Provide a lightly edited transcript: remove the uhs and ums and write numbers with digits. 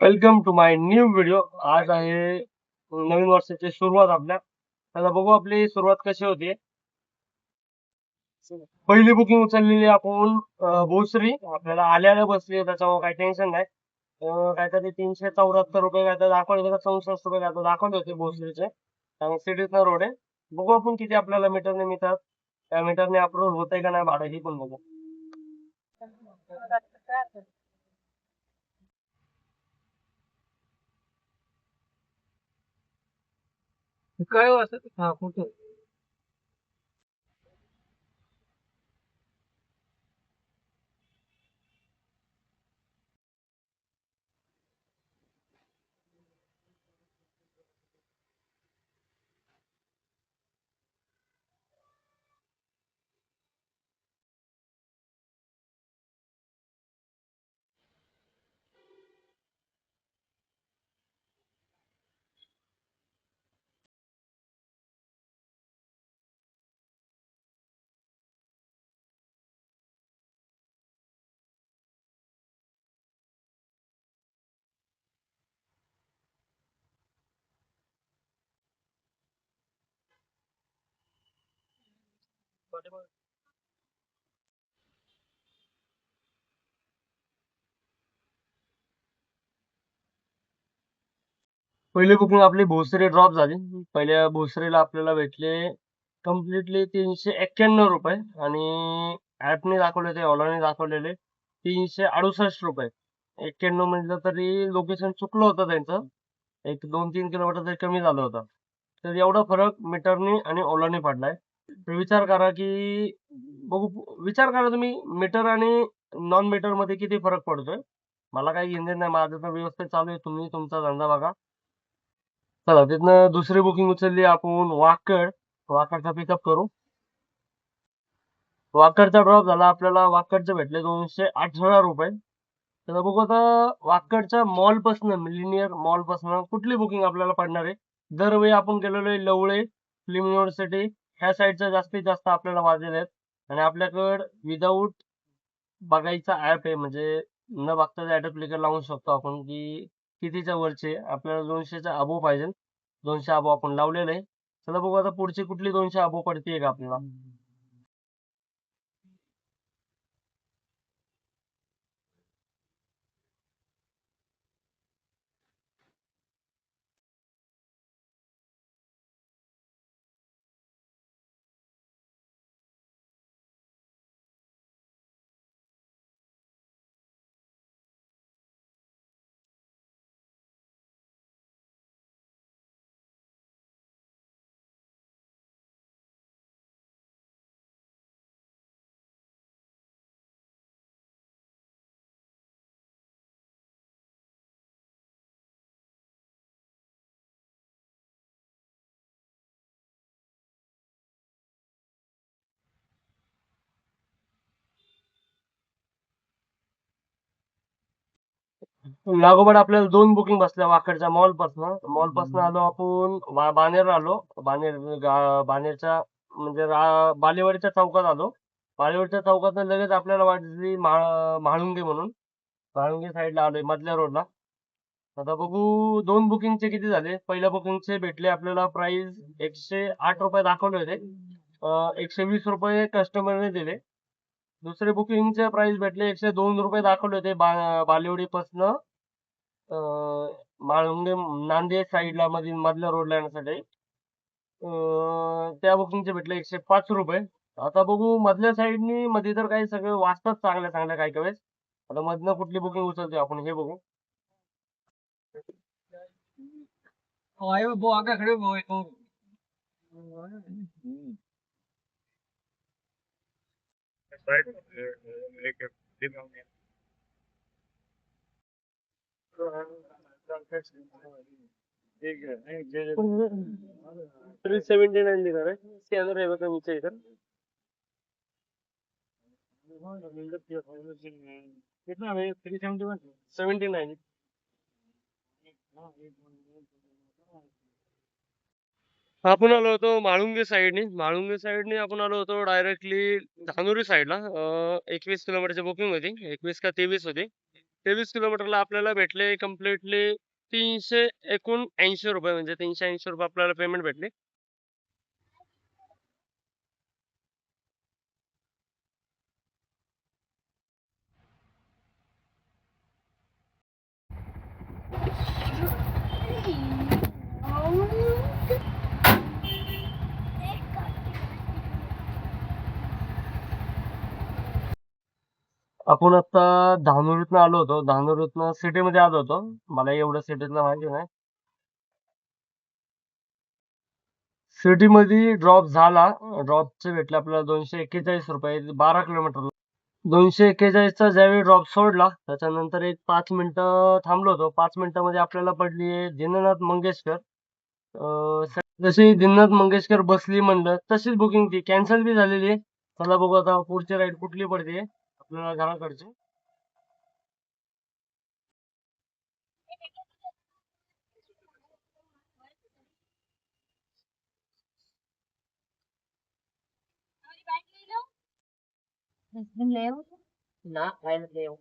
Welcome to my new video. आज आहे नवीन वर्षाची सुरुवात आपल्या. आता बघू आपली सुरुवात कशी होती. पहिली बुकिंग उचललेली आपण भोसरी. आपल्याला आल्या बसली, त्याच्यामुळे काही टेन्शन नाही. काहीतरी 374 रुपये काहीतरी दाखवले होते का 64 रुपये काहीतरी दाखवले होते भोसरीचे. आणि सिटीतला रोड आहे. बघू आपण किती आपल्याला मीटरने मिळतात. त्या मीटरने अप्रूव्ह होतंय का नाही भाडं ही पण बघू. काय वाजत हा कुठे. पहिली बुकिंग आपली भोसरी ड्रॉप झाली. पहिल्या भोसरीला आपल्याला भेटले कम्प्लिटली 391 रुपये. आणि ऍपने दाखवले ते ओलाने दाखवलेले 368 रुपये. 91 म्हटलं तरी लोकेशन चुकलं होतं त्यांचं. एक 2-3 किलोमीटर तरी कमी झालं होतं. तर एवढा फरक मीटरनी आणि ओलाने पडलाय. तर विचार करा की बघू, विचार करा तुम्ही मीटर आणि नॉन मीटर मध्ये किती फरक पडतोय. मला काही घेणं नाही, माझं तर व्यवस्थित चालू आहे. तुम्ही तुमचा धंदा बघा. चला, तिथनं दुसरी बुकिंग उचलली आपण वाकड. वाकडचा पिकअप करू. वाकडचा ड्रॉप झाला आपल्याला. वाकडचे भेटले 218 रुपये. तर बघू आता वाकडच्या मॉल पासन, मिलिनियर मॉल पासन कुठली बुकिंग आपल्याला पडणार आहे. दरवेळी आपण गेलेलो आहे लवळे, फिल्म युनिव्हर्सिटी ह्या साईडच्या जास्तीत जास्त आपल्याला वाजलेले आहेत. आणि आपल्याकडं विदाऊट बघायचा ऍप आहे, म्हणजे न बघता ऍटो क्लिकर लावू शकतो आपण की कितीच्या वरचे आपल्याला. 200च्या अबो पाहिजे. 200 अबो आपण लावलेलं आहे. चला बघू आता पुढची कुठली 200 अबो पडतीये का आपल्याला. लागोपाठ आपल्याला 2 बुकिंग बसल्या वाकडच्या मॉल पासून आलो आपण बाणेर आलो. बाणेरच्या म्हणजे बालेवाडीच्या चौकात आलो. बालेवाडीच्या चौकात लगेच आपल्याला वाटली म्हाळुंगे म्हणून. म्हाळुंगे साईडला आलोय मधल्या रोडला. आता बघू 2 बुकिंगचे किती झाले. पहिल्या बुकिंगचे भेटले आपल्याला प्राइस 108 रुपये दाखवले होते. 120 रुपये कस्टमरने दिले. दुसरे बुकिंगचे प्राइस भेटले 102 रुपये दाखवले होते. बालेवाडी पासन म्हाळुंगे नांदेड साईडला मधल्या रोडला येण्यासाठी. त्या बुकिंगचे भेटले 105 रुपये. आता बघू मधल्या साईडनी मध्ये तर काही सगळे वाचतात चांगल्या चांगल्या काही काही वेळेस. आता मधनं कुठली बुकिंग उचलते आपण हे बघू. आयो वो आगे खड़े हो वो. ठीक है. 379 दिखा रहा है. इसके अंदर रहेगा तो नीचे इधर. कितना है 371. 79. आपण आलो होतो म्हाळुंगे साईडने. म्हाळुंगे साईडने आपण आलो होतो डायरेक्टली धानुरी साईडला. 21 किलोमीटरची बुकिंग होती. 21 का 23 होती. 23 किलोमीटरला आपल्याला भेटले कम्प्लिटली ₹379 म्हणजे ₹380 आपल्याला पेमेंट भेटले. आपण आता धानोरीतनं आलो होतो. धानोरीतनं सिटीमध्ये आलो होतो. मला एवढं सिटीतलं माहिती नाही. सिटीमध्ये ड्रॉप झाला. ड्रॉपचे भेटले आपल्याला ₹241 12 किलोमीटरला. 241चा ज्यावेळी ड्रॉप सोडला, त्याच्यानंतर एक 5 मिनिटं थांबलो होतो. 5 मिनिटामध्ये आपल्याला पडली दीनानाथ मंगेशकर. जशी दीनानाथ मंगेशकर बसली म्हणलं, तशीच बुकिंग ती कॅन्सल बी झालेली आहे. चला बघू आता पुढची राईड कुठली पडते आपल्याला घराकडची. Leo? Na, ayun Leo.